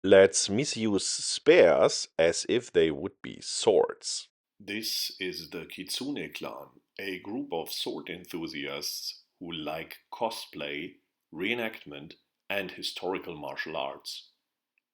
Let's misuse spears as if they would be swords. This is the Kitsune clan, a group of sword enthusiasts who like cosplay, reenactment, and historical martial arts.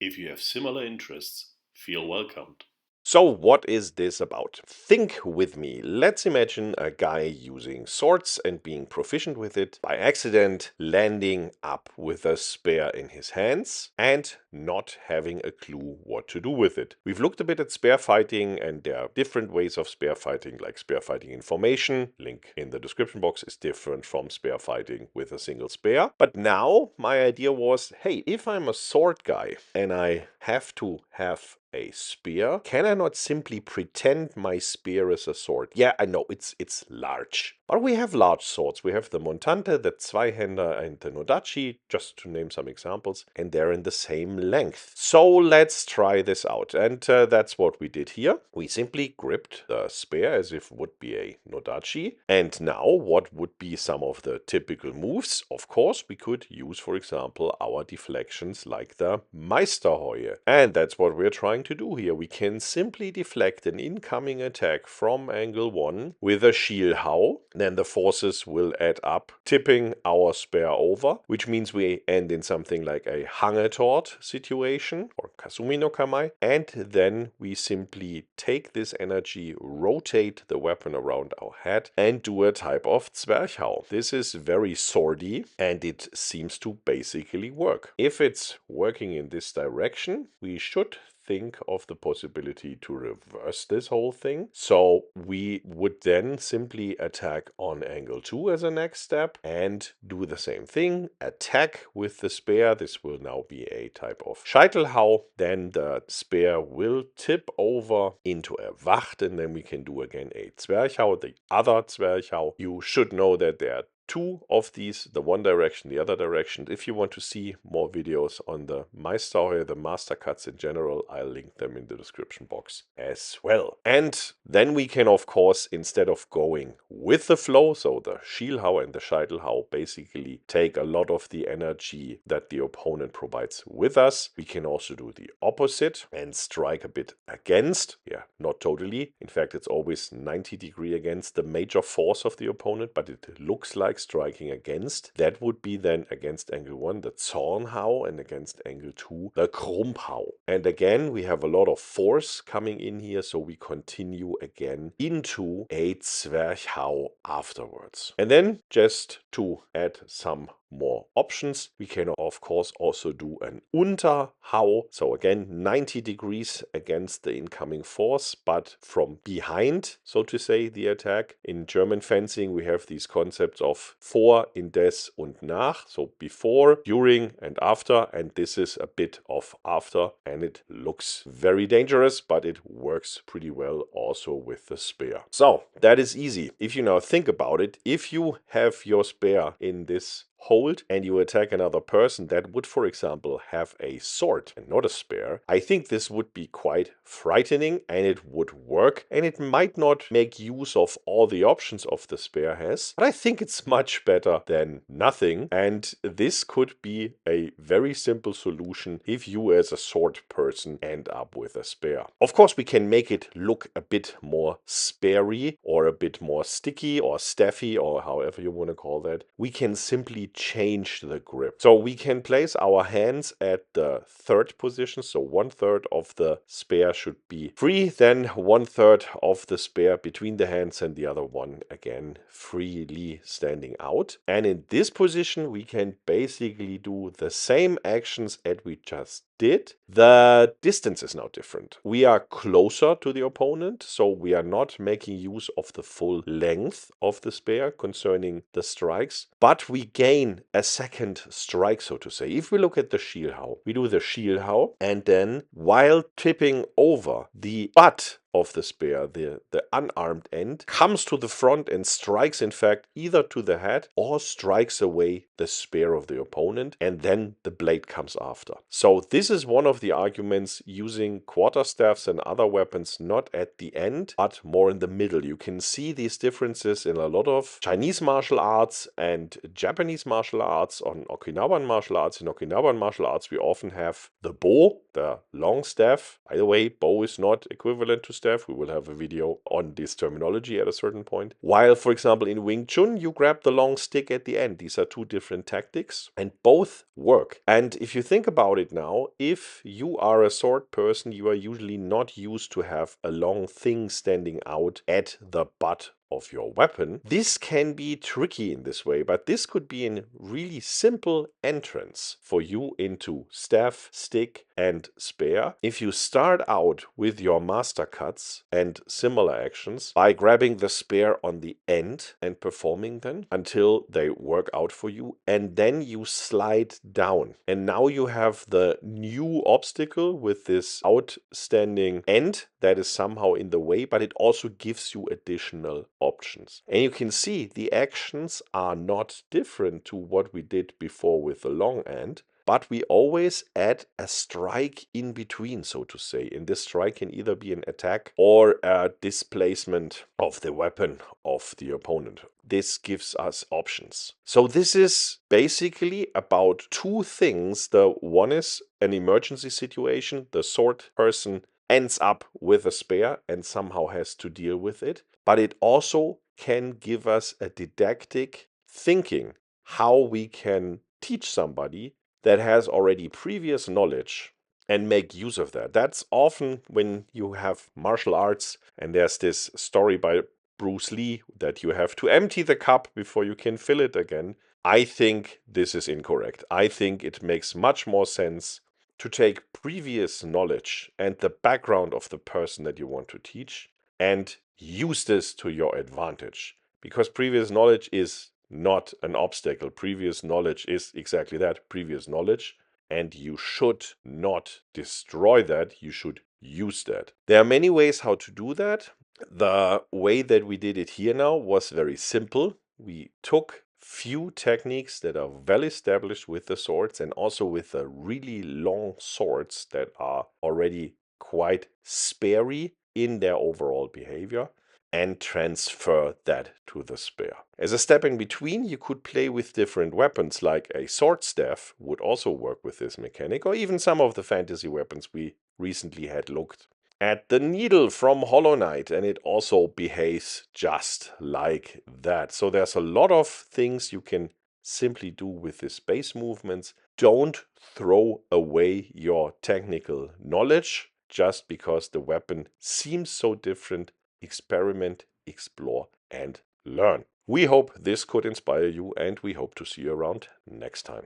If you have similar interests, feel welcomed. So what is this about? Think with me. Let's imagine a guy using swords and being proficient with it, by accident landing up with a spear in his hands and not having a clue what to do with it. We've looked a bit at spear fighting, and there are different ways of spear fighting, like spear fighting in formation. Link in the description box is different from spear fighting with a single spear. But now my idea was, hey, if I'm a sword guy and I have to have a spear, can I not simply pretend my spear is a sword? Yeah, I know it's large, but we have large swords. We have the Montante, the Zweihänder, and the Nodachi, just to name some examples, and they're in the same length. So let's try this out, and that's what we did here. We simply gripped the spear as if it would be a Nodachi, and now what would be some of the typical moves? Of course, we could use, for example, our deflections like the Meisterheue, and that's what we're trying to do here. We can simply deflect an incoming attack from angle 1 with a Schielhau. Then the forces will add up, tipping our spear over, which means we end in something like a Hangetort situation or Kasumi no Kamai. And then we simply take this energy, rotate the weapon around our head, and do a type of Zwerchhau. This is very swordy, and it seems to basically work. If it's working in this direction, we should think of the possibility to reverse this whole thing. So we would then simply attack on angle 2 as a next step and do the same thing. Attack with the spear. This will now be a type of Scheitelhau. Then the spear will tip over into a Wacht, and then we can do again a Zwerchhau, the other Zwerchhau. You should know that there are two of these, the one direction, the other direction. If you want to see more videos on the Meisterheue, the mastercuts in general, I'll link them in the description box as well. And then we can, of course, instead of going with the flow, so the Schielhau and the Scheitelhau basically take a lot of the energy that the opponent provides with us. We can also do the opposite and strike a bit against. Yeah, not totally. In fact, it's always 90 degrees against the major force of the opponent, but it looks like striking against. That would be then against angle 1 the Zornhau, and against angle 2 the Krumpau. And again, we have a lot of force coming in here, so we continue again into a Zwerchhau afterwards. And then, just to add some more options, we can of course also do an Unterhau. So again, 90 degrees against the incoming force, but from behind, so to say, the attack. In German fencing, we have these concepts of vor, indes und nach. So before, during, and after. And this is a bit of after, and it looks very dangerous, but it works pretty well also with the spear. So that is easy. If you now think about it, if you have your spear in this hold and you attack another person that would, for example, have a sword and not a spear, I think this would be quite frightening, and it would work, and it might not make use of all the options of the spear has, but I think it's much better than nothing, and this could be a very simple solution if you as a sword person end up with a spear. Of course, we can make it look a bit more speary or a bit more sticky or staffy, or however you want to call that. We can simply change the grip. So we can place our hands at the third position, so 1/3 of the spear should be free, then 1/3 of the spear between the hands, and the other one again freely standing out. And in this position we can basically do the same actions as we just did. The distance is now different. We are closer to the opponent, so we are not making use of the full length of the spear concerning the strikes, but we gain a second strike, so to say. If we look at the Schielhau, we do the Schielhau, and then while tipping over, the butt of the spear, the unarmed end, comes to the front and strikes, in fact, either to the head or strikes away the spear of the opponent, and then the blade comes after. So this is one of the arguments using quarterstaffs and other weapons not at the end, but more in the middle. You can see these differences in a lot of Chinese martial arts and Japanese martial arts, on Okinawan martial arts. In Okinawan martial arts, we often have the bo, the long staff. By the way, bow is not equivalent to staff. We will have a video on this terminology at a certain point. While, for example, in Wing Chun, you grab the long stick at the end. These are two different tactics, and both work. And if you think about it now, if you are a sword person, you are usually not used to have a long thing standing out at the butt of your weapon. This can be tricky in this way, but this could be a really simple entrance for you into staff, stick, and spear. If you start out with your master cuts and similar actions by grabbing the spear on the end and performing them until they work out for you, and then you slide down. And now you have the new obstacle with this outstanding end that is somehow in the way, but it also gives you additional options. And you can see the actions are not different to what we did before with the long end, but we always add a strike in between, so to say. And this strike can either be an attack or a displacement of the weapon of the opponent. This gives us options. So this is basically about two things. The one is an emergency situation. The sword person ends up with a spear and somehow has to deal with it. But it also can give us a didactic thinking how we can teach somebody that has already previous knowledge and make use of that. That's often when you have martial arts, and there's this story by Bruce Lee that you have to empty the cup before you can fill it again. I think this is incorrect. I think it makes much more sense to take previous knowledge and the background of the person that you want to teach and use this to your advantage. Because previous knowledge is not an obstacle. Previous knowledge is exactly that, previous knowledge. And you should not destroy that. You should use that. There are many ways how to do that. The way that we did it here now was very simple. We took few techniques that are well established with the swords and also with the really long swords that are already quite sparey in their overall behavior, and transfer that to the spear. As a step in between, you could play with different weapons, like a sword staff would also work with this mechanic, or even some of the fantasy weapons we recently had looked at. The needle from Hollow Knight, and it also behaves just like that. So there's a lot of things you can simply do with the space movements. Don't throw away your technical knowledge just because the weapon seems so different. Experiment, explore, and learn. We hope this could inspire you, and we hope to see you around next time.